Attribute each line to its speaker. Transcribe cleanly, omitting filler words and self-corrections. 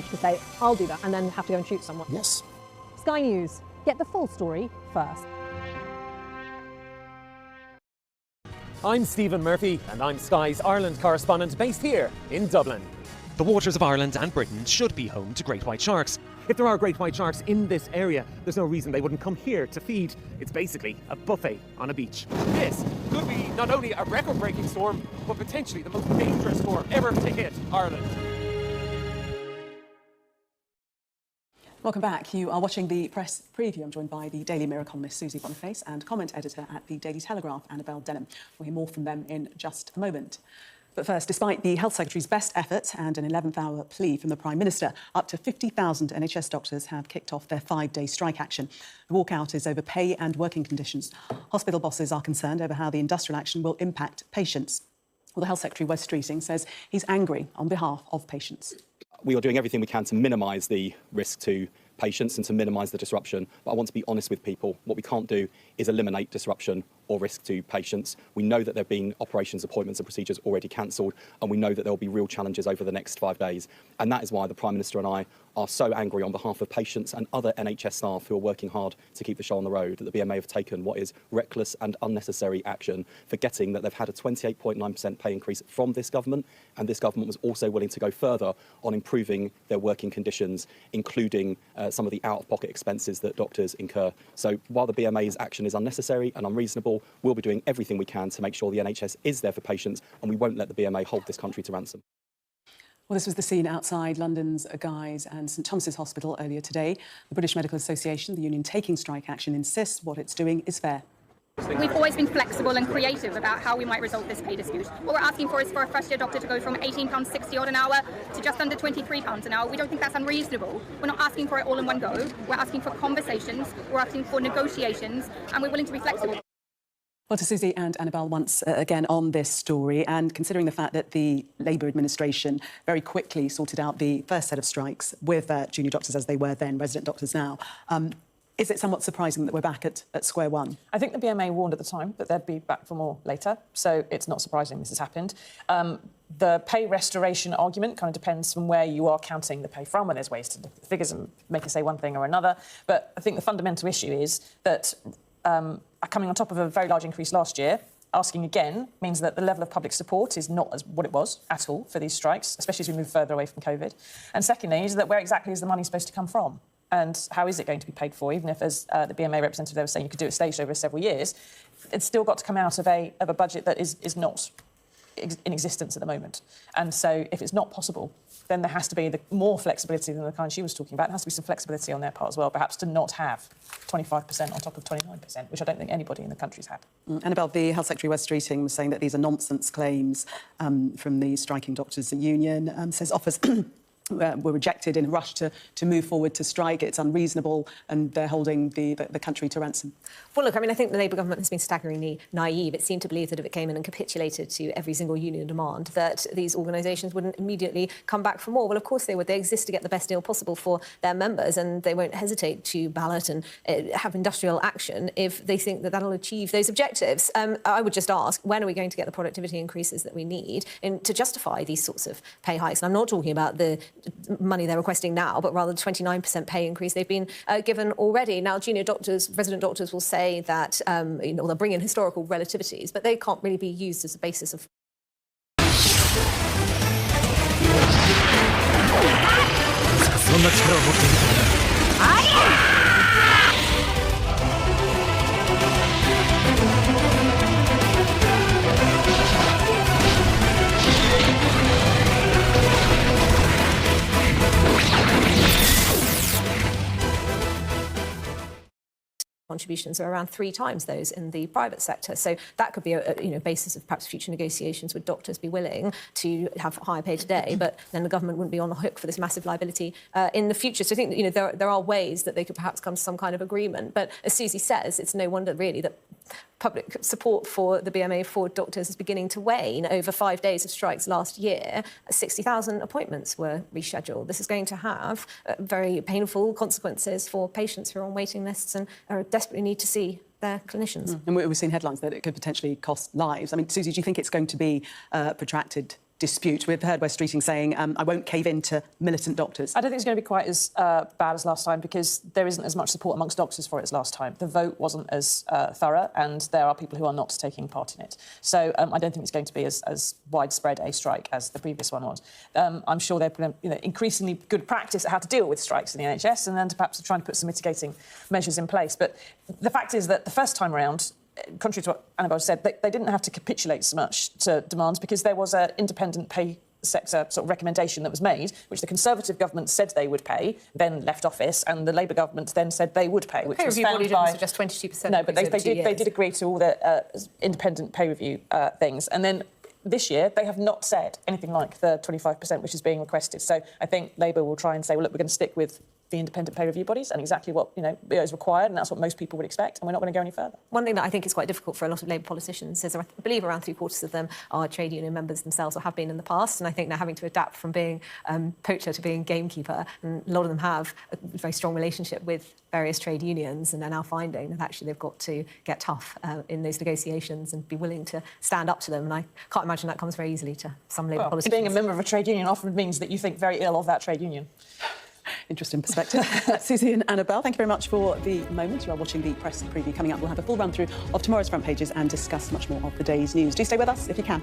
Speaker 1: to say, I'll do that, and then have to go and shoot someone.
Speaker 2: Yes.
Speaker 1: Sky News, get the full story first.
Speaker 3: I'm Stephen Murphy, and I'm Sky's Ireland correspondent based here in Dublin.
Speaker 4: The waters of Ireland and Britain should be home to great white sharks.
Speaker 3: If there are great white sharks in this area, there's no reason they wouldn't come here to feed. It's basically a buffet on a beach. This could be not only a record-breaking storm, but potentially the most dangerous storm ever to hit Ireland.
Speaker 5: Welcome back. You are watching the press preview. I'm joined by the Daily Mirror columnist Susie Boniface and comment editor at the Daily Telegraph, Annabelle Denham. We'll hear more from them in just a moment. But first, despite the Health Secretary's best efforts and an 11th-hour plea from the Prime Minister, up to 50,000 NHS doctors have kicked off their 5-day strike action. The walkout is over pay and working conditions. Hospital bosses are concerned over how the industrial action will impact patients. Well, the Health Secretary, Wes Streeting, says he's angry on behalf of patients.
Speaker 6: We are doing everything we can to minimise the risk to patients and to minimise the disruption. But I want to be honest with people. What we can't do is eliminate disruption or risk to patients. We know that there have been operations, appointments and procedures already cancelled, and we know that there will be real challenges over the next 5 days. And that is why the Prime Minister and I are so angry on behalf of patients and other NHS staff who are working hard to keep the show on the road, that the BMA have taken what is reckless and unnecessary action, forgetting that they've had a 28.9% pay increase from this government, and this government was also willing to go further on improving their working conditions, including some of the out-of-pocket expenses that doctors incur. So while the BMA's action is unnecessary and unreasonable, we'll be doing everything we can to make sure the NHS is there for patients, and we won't let the BMA hold this country to ransom.
Speaker 5: Well, this was the scene outside London's Guy's and St Thomas's Hospital earlier today. The British Medical Association, the union taking strike action, insists what it's doing is fair.
Speaker 7: We've always been flexible and creative about how we might resolve this pay dispute. What we're asking for is for a first-year doctor to go from £18.60 odd an hour to just under £23 an hour. We don't think that's unreasonable. We're not asking for it all in one go. We're asking for conversations, we're asking for negotiations, and we're willing to be flexible.
Speaker 5: Well, to Susie and Annabelle once again on this story, and considering the fact that the Labour administration very quickly sorted out the first set of strikes with junior doctors as they were then, resident doctors now, is it somewhat surprising that we're back at square one?
Speaker 8: I think the BMA warned at the time that they'd be back for more later, so it's not surprising this has happened. The pay restoration argument kind of depends from where you are counting the pay from, and there's ways to look at the figures and make it say one thing or another. But I think the fundamental issue is that coming on top of a very large increase last year, asking again means that the level of public support is not as what it was at all for these strikes, especially as we move further away from COVID. And secondly, is that where exactly is the money supposed to come from? And how is it going to be paid for? Even if, as the BMA representative there was saying, you could do it staged over several years, it's still got to come out of a budget that is not in existence at the moment. And so if it's not possible, then there has to be more flexibility than the kind she was talking about. There has to be some flexibility on their part as well, perhaps to not have 25% on top of 29%, which I don't think anybody in the country's had.
Speaker 5: Annabelle, the Health Secretary, Wes Streeting, was saying that these are nonsense claims from the striking doctors union, says offers were rejected in a rush to move forward to strike. It's unreasonable, and they're holding the country to ransom.
Speaker 9: Well, look, I mean, I think the Labour government has been staggeringly naive. It seemed to believe that if it came in and capitulated to every single union demand, that these organisations wouldn't immediately come back for more. Well, of course they would. They exist to get the best deal possible for their members, and they won't hesitate to ballot and have industrial action if they think that that'll achieve those objectives. I would just ask, when are we going to get the productivity increases that we need to justify these sorts of pay hikes? And I'm not talking about the money they're requesting now, but rather the 29% pay increase they've been given already. Now, junior doctors, resident doctors will say that, they'll bring in historical relativities, but they can't really be used as a basis of... contributions are around 3 times those in the private sector. So that could be a basis of perhaps future negotiations. Would doctors be willing to have higher pay today, but then the government wouldn't be on the hook for this massive liability in the future? So I think that, there are ways that they could perhaps come to some kind of agreement. But as Susie says, it's no wonder really that public support for the BMA for doctors is beginning to wane. Over 5 days of strikes last year, 60,000 appointments were rescheduled. This is going to have very painful consequences for patients who are on waiting lists and desperately need to see their clinicians.
Speaker 5: And we've seen headlines that it could potentially cost lives. I mean, Susie, do you think it's going to be protracted dispute. We've heard Wes Streeting saying, I won't cave in to militant doctors.
Speaker 8: I don't think it's going to be quite as bad as last time because there isn't as much support amongst doctors for it as last time. The vote wasn't as thorough and there are people who are not taking part in it. So I don't think it's going to be as widespread a strike as the previous one was. I'm sure they're increasingly good practice at how to deal with strikes in the NHS and then perhaps trying to put some mitigating measures in place. But the fact is that the first time around, contrary to what Annabelle said, they didn't have to capitulate so much to demands because there was an independent pay sector sort of recommendation that was made, which the Conservative government said they would pay, then left office, and the Labour government then said they would pay, which
Speaker 9: pay
Speaker 8: was
Speaker 9: review
Speaker 8: found
Speaker 9: body
Speaker 8: by...
Speaker 9: didn't suggest 22%.
Speaker 8: No, but they did agree to all the independent pay review things, and then this year they have not said anything like the 25% which is being requested. So I think Labour will try and say, well, look, we're going to stick with the independent pay review bodies and exactly what is required, and that's what most people would expect, and we're not going to go any further.
Speaker 9: One thing that I think is quite difficult for a lot of Labour politicians is I believe around 3/4 of them are trade union members themselves or have been in the past, and I think they're having to adapt from being poacher to being gamekeeper, and a lot of them have a very strong relationship with various trade unions, and they're now finding that actually they've got to get tough in those negotiations and be willing to stand up to them, and I can't imagine that comes very easily to some Labour politicians.
Speaker 8: Being a member of a trade union often means that you think very ill of that trade union.
Speaker 5: Interesting perspective. Susie and Annabelle, thank you very much for the moment. You are watching the press preview. Coming up, we'll have a full run-through of tomorrow's front pages and discuss much more of the day's news. Do stay with us if you can.